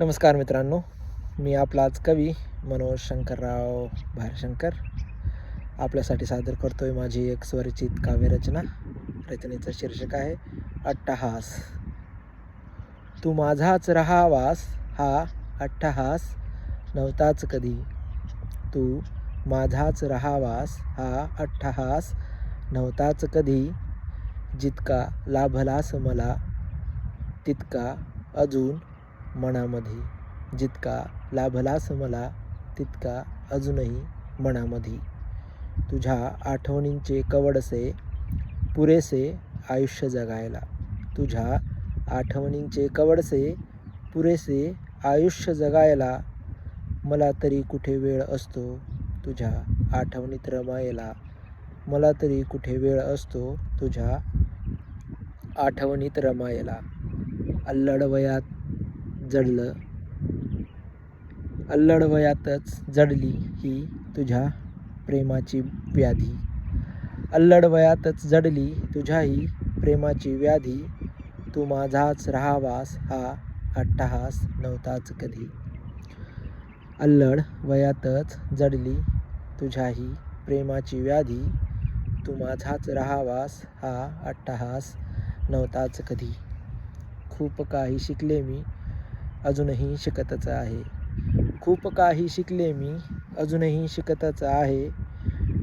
नमस्कार मित्रांनो, मी आपलाच कवी मनोज शंकरराव भारशंकर आपल्यासाठी सादर करतोय माझी एक स्वरचित काव्यरचना. रचनेचं शीर्षक आहे अट्टहास. तू माझाच रहावास हा अट्टहास नव्हताच कधी. तू माझाच रहावास हा अट्टहास नव्हताच कधी. जितका लाभलास मला तितका अजून मनामध्ये. जितका लाभलास मला तितका अजूनही मनामध्ये. तुझ्या आठवणींचे कवडसे पुरेसे आयुष्य जगायला. तुझ्या आठवणींचे कवडसे पुरेसे आयुष्य जगायला. मला तरी कुठे वेळ असतो तुझ्या आठवणीत रमायला. मला तरी कुठे वेळ असतो तुझ्या आठवणीत रमायला. अल्लड वयातच जडली ही तुझ्या प्रेमाची व्याधी. अल्लड वयातच जडली तुझ्या ही प्रेमाची व्याधी. तू माझाच रहावास हा अट्टहास नव्हताच कधी. अल्लड वयातच जडली तुझ्या ही प्रेमाची व्याधी. तू माझाच रहावास हा अट्टहास नव्हताच कधी. खूप काही शिकले मी अजूनही शिकतच आहे. खूप काही शिकले मी अजूनही शिकतच आहे.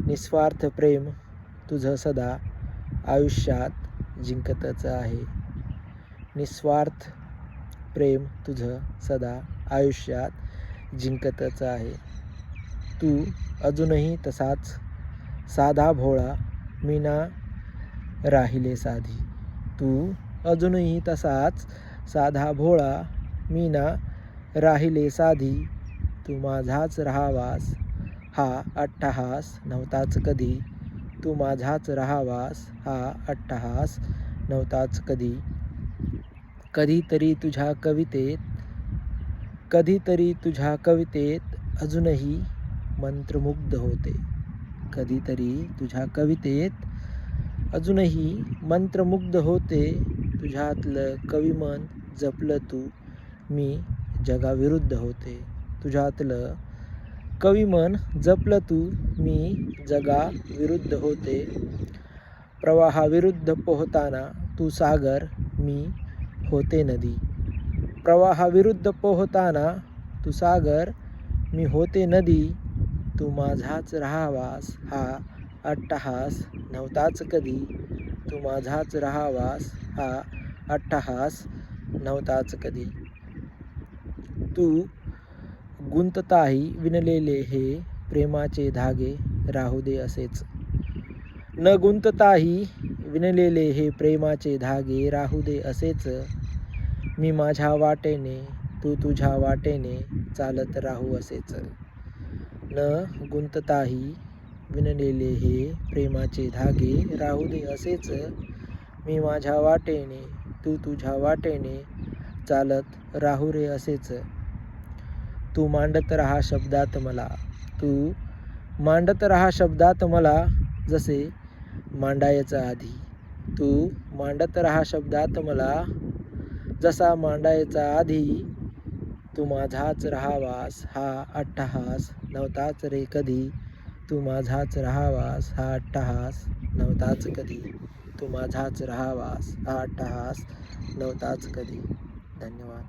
निस्वार्थ प्रेम तुझं सदा आयुष्यात जिंकतच आहे. निस्वार्थ प्रेम तुझं सदा आयुष्यात जिंकतच आहे. तू अजूनही तसाच साधा भोळा मी ना राहिले साधी. तू अजूनही तसाच साधा भोळा मी ना राहिले साधी. तू माझाच रहावास हा अट्टहास नव्हताच कधी. तू माझाच रहावास हा अट्टहास नव्हताच कधी. कधीतरी तुझ्या कवितेत अजूनही मंत्रमुग्ध होते. कधीतरी तुझ्या कवितेत अजूनही मंत्रमुग्ध होते. तुझ्यातलं कविमन जपलं तू मी जगाविरुद्ध होते. तुझ्यातलं कविमन जपलं तू मी जगाविरुद्ध होते. प्रवाहाविरुद्ध पोहताना तू सागर मी होते नदी. प्रवाहाविरुद्ध पोहताना तू सागर मी होते नदी. तू माझाच रहावास हा अट्टहास नव्हताच कधी. तू माझाच रहावास हा अट्टहास नव्हताच कधी. तू गुंतताही विणलेले हे प्रेमाचे धागे राहू दे असेच. न गुंतताही विणलेले हे प्रेमाचे धागे राहू दे असेच. मी माझ्या वाटेने तू तुझ्या वाटेने चालत राहू असेच. न गुंतताही विणलेले हे प्रेमाचे धागे राहू दे असेच. मी माझ्या वाटेने तू तुझ्या वाटेने चालत राहू रे असेच. तू मांडत राहा शब्दात मला. तू मांडत राहा शब्दात मला जसे मांडायचं आधी. तू मांडत राहा शब्दात मला जसा मांडायचा आधी. तू माझाच रहावास हा अट्टहास नव्हताच रे कधी. तू माझाच रहावास हा अट्टहास नव्हताच कधी. तू माझाच रहावास हा अट्टहास नव्हताच कधी. धन्यवाद.